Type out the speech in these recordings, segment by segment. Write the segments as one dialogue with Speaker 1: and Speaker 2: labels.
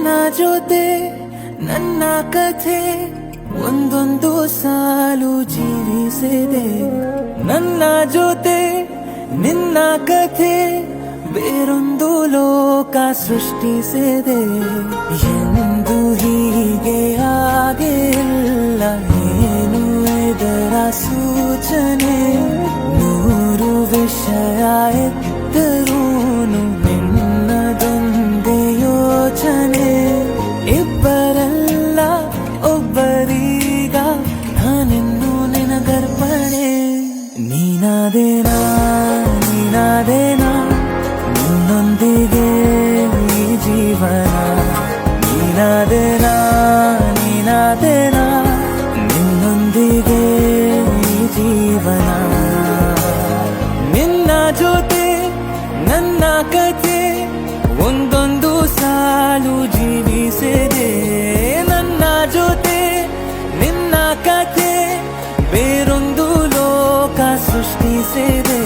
Speaker 1: ನಿನ್ನ ಜೊತೆ ನನ್ನ ಕಥೆ ಒಂದೊಂದು ಸಾಲು ಜೀವಿಸಿದೆ. ನನ್ನ ಜೊತೆ ನಿನ್ನ ಕಥೆ ಬೇರೊಂದು ಲೋಕ ಸೃಷ್ಟಿಸಿದೆ. ಎಂದು ಹೀಗೆ ಆಗಿಲ್ಲ, ಏನು ಇದರ ಸೂಚನೆ? ನೂರು ವಿಷಯ ಎತ್ತರೂನು ನಿನ್ನದೊಂದೇ ಯೋಚನೆ. ಇಬ್ಬರಲ್ಲ ಒಬ್ಬರೀಗ ನಾನಿನ್ನು ನಿನಗರ್ಪಣೆ. ನೀನಾದೇನಾ ನೀನಾದೇನಾ ನಿನ್ನೊಂದಿಗೆ ಈ ಜೀವನ. ನೀನಾದೇನಾ ನೀನಾದೇನಾ ನಿನ್ನೊಂದಿಗೆ ಈ ಜೀವನ. ನಿನ್ನ ಜೊತೆ ನನ್ನ ಕಥೆ ಒಂದೊಂದು ಸಾಲು ಜೀವಿಸಿದೆ. ನನ್ನ ಜೊತೆ ನಿನ್ನ ಕಥೆ ಬೇರೊಂದು ಲೋಕ ಸೃಷ್ಟಿಸಿದೆ.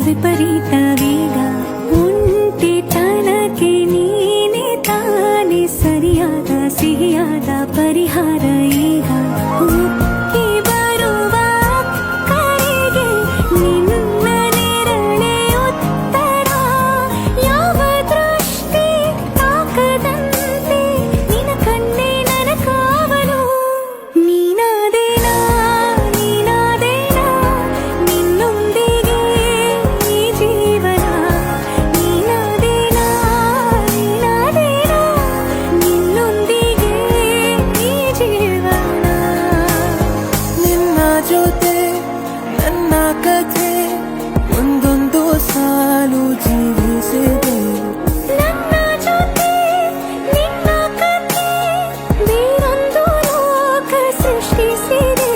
Speaker 2: ವಿಪರೀತ ವೇಗ ಒಂಟಿತನಕ್ಕೆ ನೀನೆ ತಾನೆ ಸರಿಯಾದ ಸಿಹಿಯಾದ ಪರಿಹಾರ. ಈಗ ಉಕ್ಕಿ ಬರುವ ಕರೆಗೆ ನಿನ್ನ ನೆರಳೆ ಉತ್ತರ. ಯಾವ ದೃಷ್ಟಿ ತಾಕದಂತೆ ನಿನ್ನ ಕಣ್ಣೆ ನನ್ನ ಕಾವಲು. ನೀನಾದೇನಾ ನೀನಾದೇನಾ ನಿನ್ನೊಂದಿಗೆ
Speaker 1: ಜೊತೆ ನನ್ನ ಕಥೆ ಒಂದೊಂದು ಸಾಲು ಜೀವಿಸಿದೆ.
Speaker 2: ನನ್ನ ಜೊತೆ ನಿನ್ನ ಕಥೆ ಬೇರೊಂದು ಲೋಕ ಸೃಷ್ಟಿಸಿದೆ.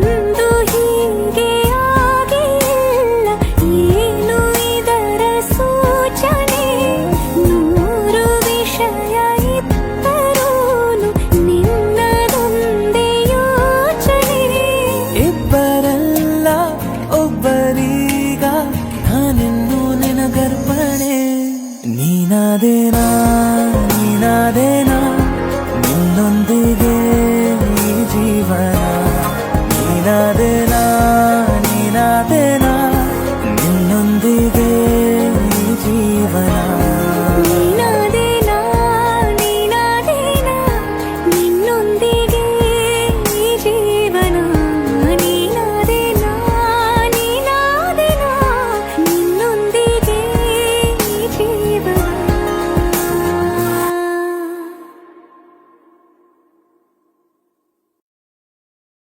Speaker 2: ಎಂದು ಹೀಗೆ ಆಗಿಲ್ಲ, ಏನು ಇದರ ಸೂಚನೆ? ನೂರು ವಿಷಯ ಇತ್ತರೂನು ನಿನ್ನದೊಂದೇ ಯೋಚನೆ.
Speaker 1: ಇಬ್ಬರಲ್ಲ ಒಬ್ಬರೀಗ ನಾನಿನ್ನು ನಿನಗರ್ಪಣೆ. ನೀನಾದೇನಾ ನೀನಾದೇನಾ ನಿನ್ನೊಂದಿಗೆ